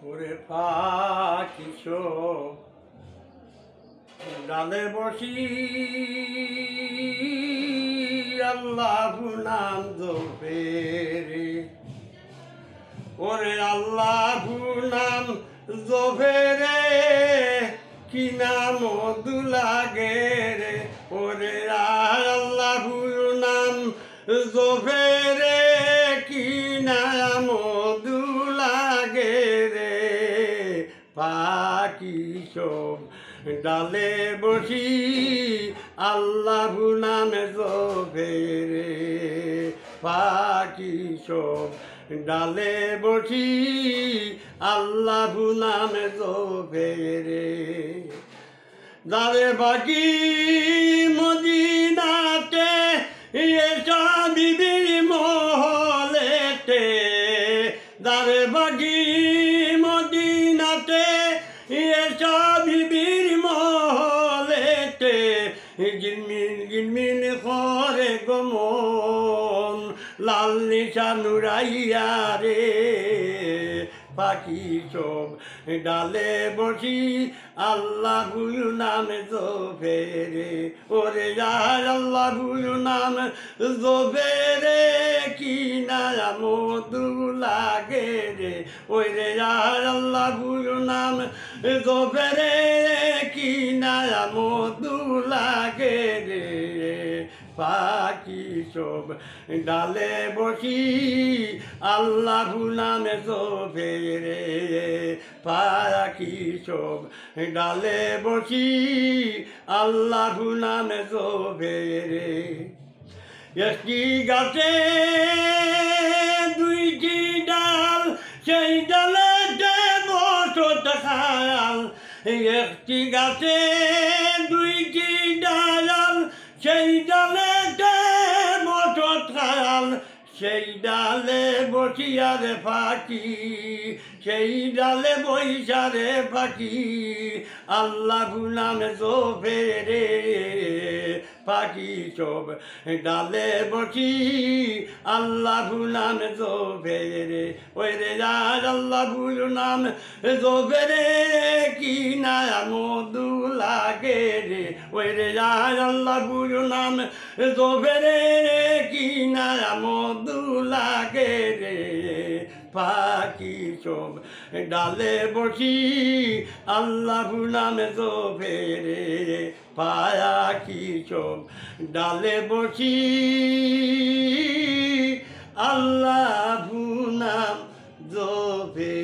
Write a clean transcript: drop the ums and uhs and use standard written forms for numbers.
ওরে পাখি সব ডালে বসি আল্লাহ নাম জপে রে। ওরে আল্লাহ নাম জপে রে, কি নাম মধু লাগে রে। ওরে আল্লাহ নাম জপে রে, কি নাম মধু লাগে রে। পাখি সব ডালে বসি আল্লাহ নামে জপে রে। পাখি সব ডালে বসি আল্লাহ নামে জপে রে। দারে বাকি মদিনাতে এসা বিবির মহলেতে। দারে বাকি মদিনাতে এসা বিবির মহলেতে। গিনমিন গিনমিন করে গমন লাল নিশান উড়াইয়া রে। পাখি সব ডালে বসি আল্লাহ নামে জপে রে। ওরে যার আল্লাহ নাম জপে রে, কি নাম মধু লাগে রে। ওই রে যার আল্লাহ নাম জপে রে, কি নাম মধু লাগে রে। পাখি সব ডালে বসি আল্লাহ নামে জপে রে। পাখি সব ডালে বসি আল্লাহ নামে জপে রে। একটি গাছে দুইটি ডাল, সেই ডালে বসত খাল। একটি গাছে দুইটি ডাল, সেই ডালে বসত খাল। সেই ডালে বসিয়া রে পাখি, সেই ডালে বইসা রে পাখি আল্লাহ নামে জপে রে। পাখি সব ডালে বসি আল্লাহ নামে জপে রে। ওই রে যার আল্লাহ নাম জপে রে, কি নাম মধু লাগে রে। ওই রে যার আল্লাহ নাম জপে রে, কি নাম মধু লাগে রে। পাখি সব ডালে বসি আল্লাহ নামে জপে রে। পাখি সব ডালে বসি আল্লাহ নাম জপে।